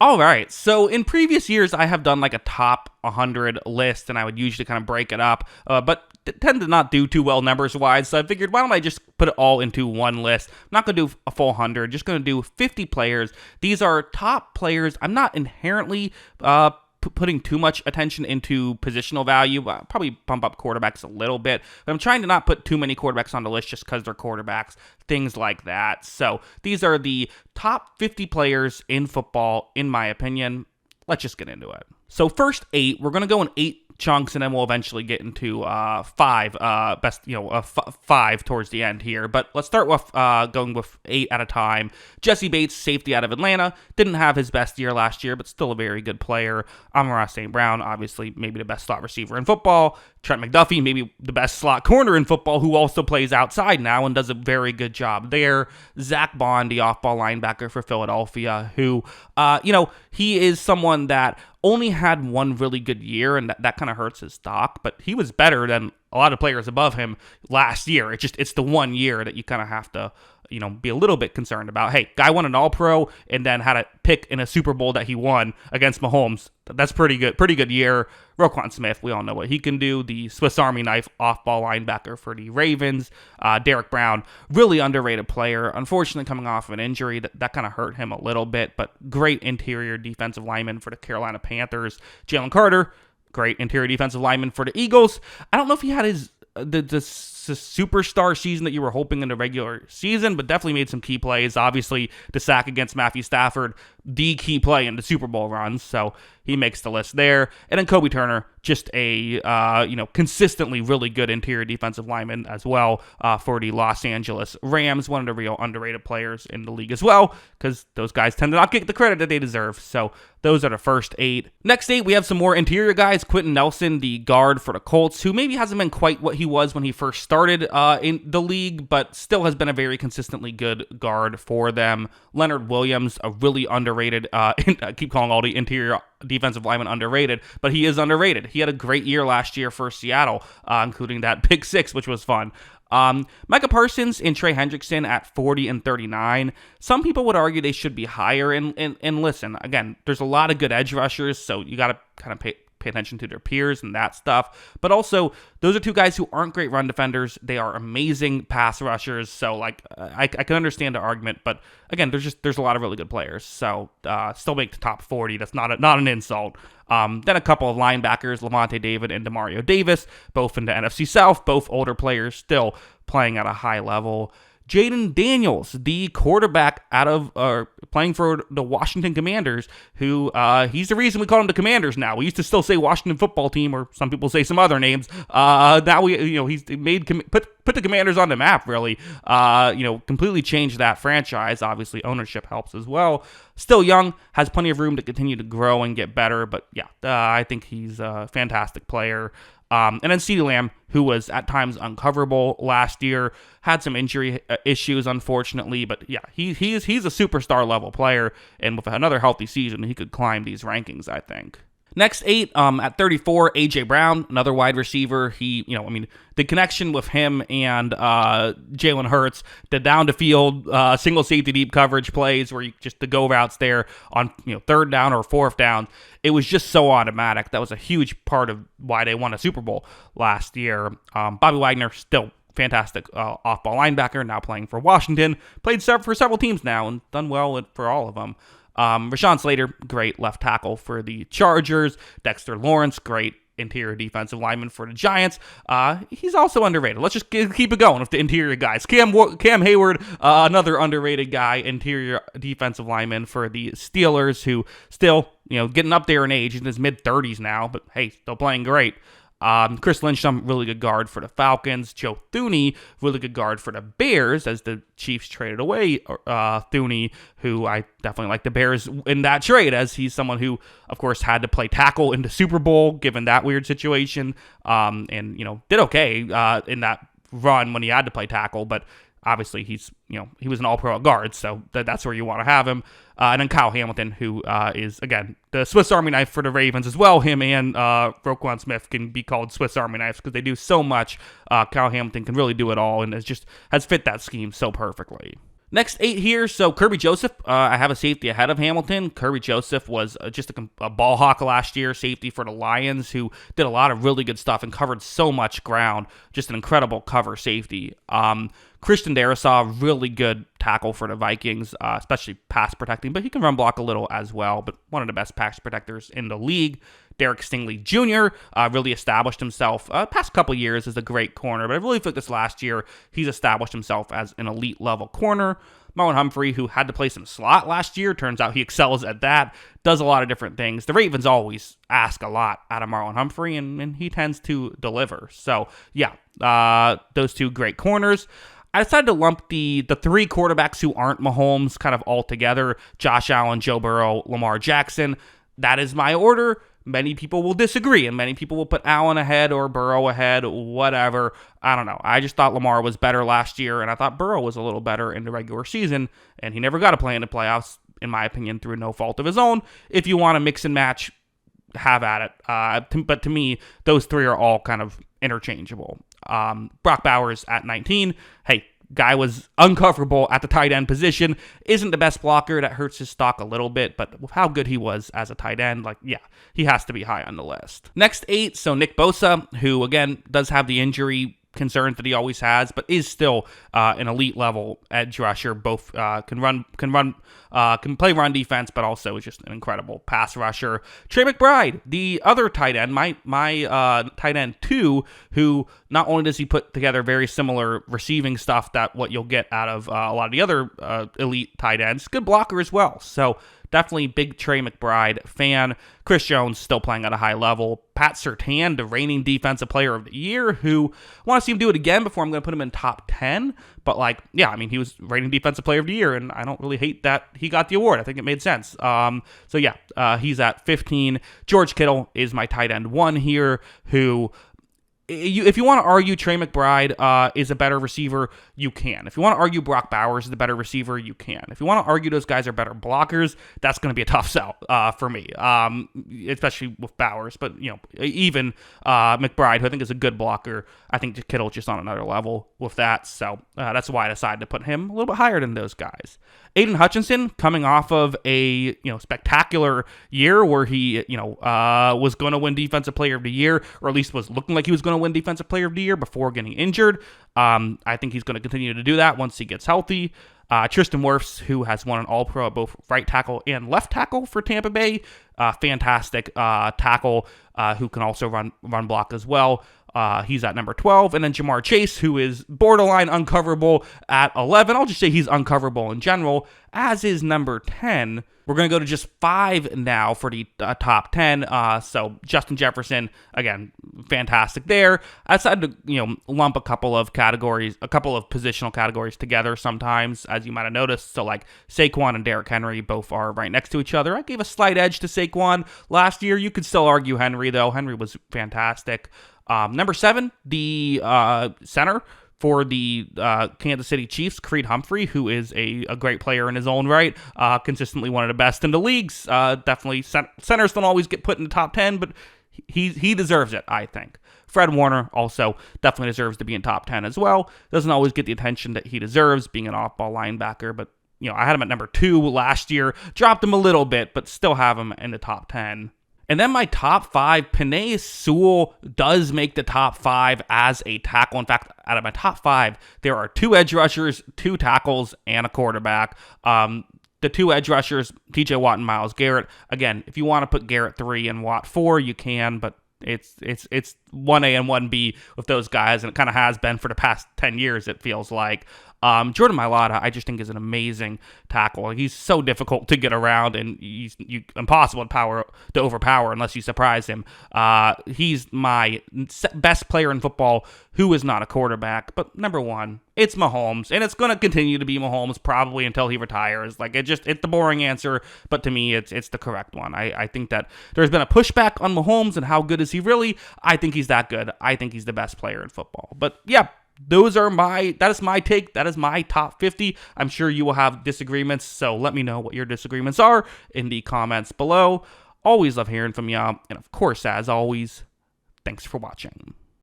All right. So in previous years, I have done like a top 100 list, and I would usually kind of break it up, but tend to not do too well numbers wise. So I figured, why don't I just put it all into one list? I'm not going to do a full 100, just going to do 50 players. These are top players. I'm not inherently putting too much attention into positional value. Probably bump up quarterbacks a little bit, but I'm trying to not put too many quarterbacks on the list just because they're quarterbacks, things like that. So these are the top 50 players in football, in my opinion. Let's just get into it. So first eight, we're going to go in eight chunks, and then we'll eventually get into five, five towards the end here. But let's start with going with eight at a time. Jesse Bates, safety out of Atlanta, didn't have his best year last year, but still a very good player. Amon-Ra St. Brown, obviously maybe the best slot receiver in football. Trent McDuffie, maybe the best slot corner in football, who also plays outside now and does a very good job there. Zach Bond, the off-ball linebacker for Philadelphia, who, he is someone that only had one really good year, and that kind of hurts his stock, but he was better than a lot of players above him last year. It's the 1 year that you kind of have to, be a little bit concerned about. Hey, guy won an All-Pro and then had a pick in a Super Bowl that he won against Mahomes. That's pretty good year. Roquan Smith, we all know what he can do. The Swiss Army knife off-ball linebacker for the Ravens. Derek Brown, really underrated player. Unfortunately, coming off of an injury, that kind of hurt him a little bit, but great interior defensive lineman for the Carolina Panthers. Jalen Carter, great interior defensive lineman for the Eagles. I don't know if he had the superstar season that you were hoping in the regular season, but definitely made some key plays. Obviously, the sack against Matthew Stafford, the key play in the Super Bowl run, so he makes the list there. And then Kobe Turner, just a consistently really good interior defensive lineman as well for the Los Angeles Rams, one of the real underrated players in the league as well, because those guys tend to not get the credit that they deserve. So those are the first eight. Next eight, we have some more interior guys. Quentin Nelson, the guard for the Colts, who maybe hasn't been quite what he was when he first started in the league, but still has been a very consistently good guard for them. Leonard Williams, a really underrated, I keep calling all the interior defensive linemen underrated, but he is underrated. He had a great year last year for Seattle, including that pick six, which was fun. Micah Parsons and Trey Hendrickson at 40 and 39. Some people would argue they should be higher. And listen, again, there's a lot of good edge rushers, so you got to kind of pay attention to their peers and that stuff. But also, those are two guys who aren't great run defenders. They are amazing pass rushers. So, I can understand the argument. But again, there's a lot of really good players. So, still make the top 40. That's not an insult. Then a couple of linebackers, Lavonte David and Demario Davis, both in the NFC South, both older players, still playing at a high level. Jaden Daniels, the quarterback playing for the Washington Commanders, who he's the reason we call him the Commanders now. We used to still say Washington Football Team, or some people say some other names. Now he's put the Commanders on the map, really. Completely changed that franchise. Obviously, ownership helps as well. Still young, has plenty of room to continue to grow and get better. But yeah, I think he's a fantastic player. And then CeeDee Lamb, who was at times uncoverable last year, had some injury issues, unfortunately. But yeah, he's a superstar level player, and with another healthy season, he could climb these rankings, I think. Next eight, at 34, A.J. Brown, another wide receiver. The connection with him and Jalen Hurts, the down-the-field single safety deep coverage plays where the go routes there on third down or fourth down, it was just so automatic. That was a huge part of why they won a Super Bowl last year. Bobby Wagner, still fantastic off-ball linebacker, now playing for Washington. Played for several teams now and done well for all of them. Rashawn Slater, great left tackle for the Chargers. Dexter Lawrence, great interior defensive lineman for the Giants. He's also underrated. Let's just keep it going with the interior guys. Cam Hayward, another underrated guy, interior defensive lineman for the Steelers, who still, getting up there in age, in his mid-30s now, but hey, still playing great. Chris Lindstrom, really good guard for the Falcons. Joe Thuney, really good guard for the Bears, as the Chiefs traded away Thuney, who I definitely like the Bears in that trade, as he's someone who, of course, had to play tackle in the Super Bowl, given that weird situation, and did okay in that run when he had to play tackle, but obviously he was an all-pro at guard, so that's where you want to have him. And then Kyle Hamilton, who is, again, the Swiss Army knife for the Ravens as well. Him and Roquan Smith can be called Swiss Army knives because they do so much. Kyle Hamilton can really do it all and has fit that scheme so perfectly. Next 8 here, so Kirby Joseph, I have a safety ahead of Hamilton. Kirby Joseph was just a ball hawk last year, safety for the Lions, who did a lot of really good stuff and covered so much ground. Just an incredible cover safety. Christian Darrisaw, really good tackle for the Vikings, especially pass protecting, but he can run block a little as well, but one of the best pass protectors in the league. Derek Stingley Jr. Really established himself past couple years as a great corner, but I really feel like this last year he's established himself as an elite level corner. Marlon Humphrey, who had to play some slot last year, turns out he excels at that, does a lot of different things. The Ravens always ask a lot out of Marlon Humphrey, and he tends to deliver. So, yeah, those two great corners. I decided to lump the 3 quarterbacks who aren't Mahomes kind of all together: Josh Allen, Joe Burrow, Lamar Jackson. That is my order. Many people will disagree, and many people will put Allen ahead or Burrow ahead, whatever. I don't know. I just thought Lamar was better last year, and I thought Burrow was a little better in the regular season, and he never got to play in the playoffs, in my opinion, through no fault of his own. If you want to mix and match, have at it. But to me, those 3 are all kind of interchangeable. Brock Bowers at 19. Hey, guy was uncoverable at the tight end position. Isn't the best blocker. That hurts his stock a little bit, but how good he was as a tight end, yeah, he has to be high on the list. Next 8, so Nick Bosa, who again does have the injury concerns that he always has, but is still an elite level edge rusher. Both can play run defense, but also is just an incredible pass rusher. Trey McBride, the other tight end, my tight end 2, who not only does he put together very similar receiving stuff that what you'll get out of a lot of the other elite tight ends, good blocker as well. So definitely big Trey McBride fan. Chris Jones still playing at a high level. Pat Surtain, the reigning defensive player of the year, who I want to see him do it again before I'm going to put him in top 10. But he was reigning defensive player of the year, and I don't really hate that he got the award. I think it made sense. He's at 15. George Kittle is my tight end 1 here, who, if you want to argue Trey McBride is a better receiver, you can. If you want to argue Brock Bowers is a better receiver, you can. If you want to argue those guys are better blockers, that's going to be a tough sell for me, especially with Bowers. But, even McBride, who I think is a good blocker, I think Kittle's just on another level with that. So that's why I decided to put him a little bit higher than those guys. Aiden Hutchinson, coming off of a spectacular year where he was going to win Defensive Player of the Year, or at least was looking like he was going to win Defensive Player of the Year before getting injured. I think he's going to continue to do that once he gets healthy. Tristan Wirfs, who has won an All-Pro at both right tackle and left tackle for Tampa Bay. Fantastic tackle who can also run block as well. He's at number 12. And then Jamar Chase, who is borderline uncoverable at 11. I'll just say he's uncoverable in general, as is number 10. We're going to go to just 5 now for the top 10. So Justin Jefferson, again, fantastic there. I decided to, lump a couple of positional categories together sometimes, as you might have noticed. So Saquon and Derrick Henry both are right next to each other. I gave a slight edge to Saquon last year. You could still argue Henry, though. Henry was fantastic. Number 7, the center for the Kansas City Chiefs, Creed Humphrey, who is a great player in his own right, consistently one of the best in the leagues. Definitely centers don't always get put in the top 10, but he deserves it, I think. Fred Warner also definitely deserves to be in top 10 as well. Doesn't always get the attention that he deserves, being an off-ball linebacker, but I had him at number 2 last year, dropped him a little bit, but still have him in the top 10. And then my top 5, Penei Sewell does make the top 5 as a tackle. In fact, out of my top 5, there are 2 edge rushers, 2 tackles, and a quarterback. The 2 edge rushers, TJ Watt and Myles Garrett. Again, if you want to put Garrett 3 and Watt 4, you can, but it's 1A and 1B with those guys, and it kind of has been for the past 10 years, it feels like. Jordan Mailata, I just think, is an amazing tackle. He's so difficult to get around, and he's impossible to overpower unless you surprise him. He's my best player in football who is not a quarterback. But number 1, it's Mahomes, and it's going to continue to be Mahomes probably until he retires. It's the boring answer, but to me, it's the correct one. I think that there's been a pushback on Mahomes and how good is he really. I think he's that good. I think he's the best player in football. But yeah, that is my take. That is my top 50. I'm sure you will have disagreements, so let me know what your disagreements are in the comments below. Always love hearing from y'all, and of course, as always, thanks for watching.